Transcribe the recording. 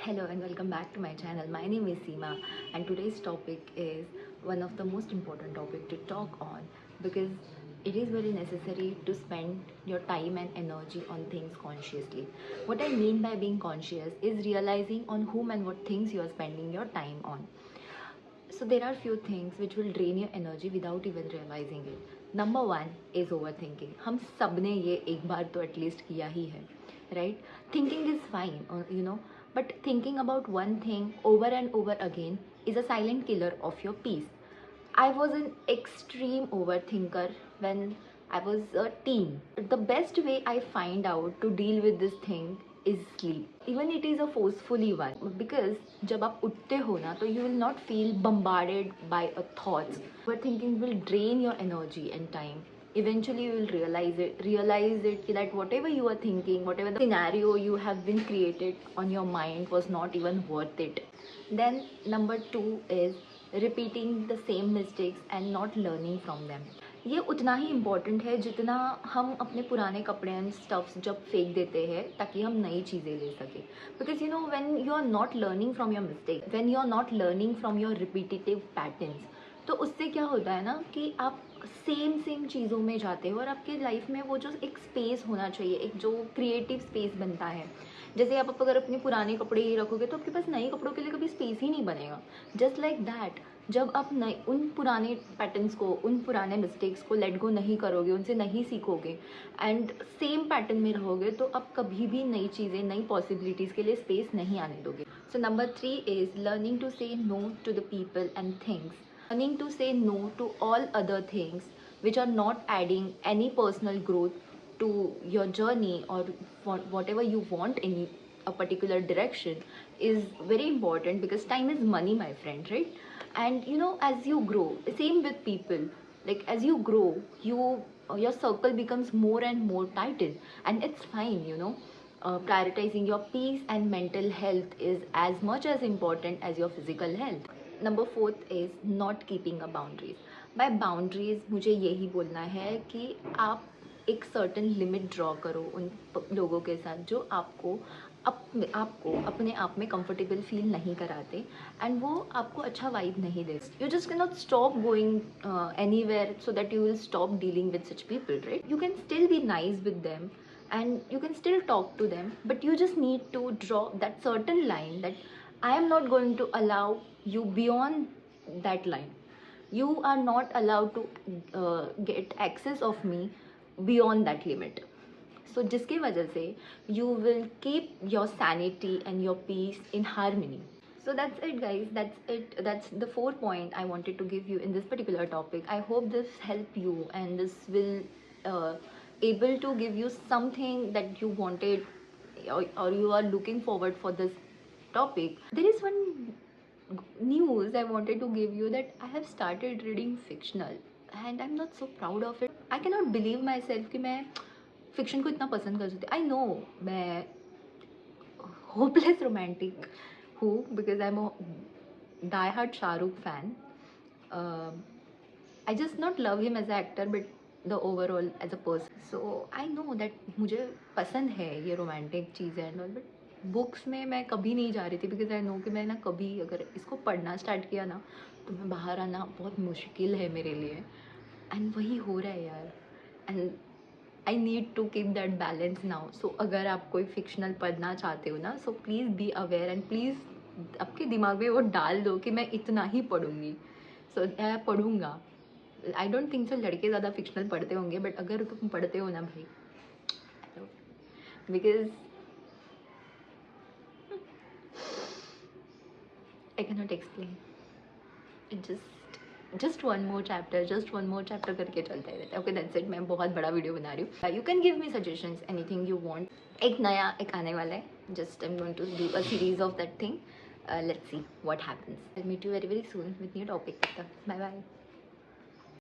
Hello and welcome back to my channel. My name is Seema and today's topic is one of the most important topic to talk on because it is very necessary to spend your time and energy on things consciously. What I mean by being conscious is realizing on whom and what things you are spending your time on. So there are few things which will drain your energy without even realizing it. Number one is overthinking. हम सब ने ये एक बार तो at least किया ही है, right? Thinking is fine, but thinking about one thing over and over again is a silent killer of your peace. I was an extreme overthinker when I was a teen. The best way I find out to deal with this thing is sleep. Even it is a forcefully one because जब आप उठते हो ना तो you will not feel bombarded by a thoughts. Overthinking will drain your energy and time. Eventually you will realize it that whatever you are thinking, whatever the scenario you have been created on your mind was not even worth it. Then number two is repeating the same mistakes and not learning from them. ये उतना ही important है जितना हम अपने पुराने कपड़े and stuffs जब फेंक देते हैं ताकि हम नई चीज़ें ले सकें. Because when you are not learning from your mistake, when you are not learning from your repetitive patterns, तो उससे क्या होता है ना कि आप सेम चीज़ों में जाते हो और आपके लाइफ में वो जो एक स्पेस होना चाहिए, एक जो क्रिएटिव स्पेस बनता है. जैसे आप अगर अपने पुराने कपड़े ही रखोगे तो आपके पास नए कपड़ों के लिए कभी स्पेस ही नहीं बनेगा. जस्ट लाइक दैट, जब आप नए उन पुराने पैटर्न्स को, उन पुराने मिस्टेक्स को लेट गो नहीं करोगे, उनसे नहीं सीखोगे एंड सेम पैटर्न में रहोगे तो आप कभी भी नई चीज़ें, नई पॉसिबिलिटीज़ के लिए स्पेस नहीं आने दोगे. So number three is learning to say no to the people and things. Learning to say no to all other things which are not adding any personal growth to your journey or whatever you want in a particular direction is very important because time is money, my friend, right? And as you grow, same with people, like as you grow, your circle becomes more and more tightened, and it's fine. Prioritizing your peace and mental health is as much as important as your physical health. Number fourth is not keeping a boundaries. By boundaries मुझे यही बोलना है कि आप एक certain limit draw करो उन लोगों के साथ जो आपको अपने आप में कंफर्टेबल फील नहीं कराते एंड वो आपको अच्छा वाइब नहीं दे. You just can not stop going anywhere so that you will stop dealing with such people, right? You can still be nice with them and you can still talk to them, but you just need to draw that certain line that I am not going to allow you beyond that line. You are not allowed to get access of me beyond that limit. So जिसकी वजह से you will keep your sanity and your peace in harmony. So that's it, guys. That's it. That's the 4 point I wanted to give you in this particular topic. I hope this help you and this will able to give you something that you wanted, or you are looking forward for this topic. There is one news I wanted to give you, that I have started reading fictional and I'm not so proud of it. I cannot believe myself कि मैं fiction को इतना पसंद कर सकती. I know मैं hopeless romantic हूँ because I'm a die-hard Shahrukh fan. I just not love him as an actor but the overall as a person. So I know that मुझे पसंद है ये रोमांटिक चीज़ें एंड ऑल, बट बुक्स में मैं कभी नहीं जा रही थी बिकॉज आई नो कि मैं ना कभी अगर इसको पढ़ना स्टार्ट किया ना तो मैं बाहर आना बहुत मुश्किल है मेरे लिए. एंड वही हो रहा है यार, and I need to keep that balance now. So अगर आप कोई फिक्शनल पढ़ना चाहते हो ना, so please be aware and please आपके दिमाग में वो डाल दो कि मैं इतना ही पढ़ूँगी. सो मैं पढ़ूँगा. आई डोंट थिंक सो लड़के ज़्यादा फिक्शनल पढ़ते होंगे, बट अगर तुम पढ़ते हो ना भाई, because I can not explain it. Just one more chapter करके चलते रहता है. Okay, that's it. मैं बहुत बड़ा वीडियो बना रही हूँ. You can give me suggestions, anything you want. एक नया एक आने वाला है. Just I am going to do a series of that thing. Let's see what happens. I'll meet you very soon with new topic. Bye bye.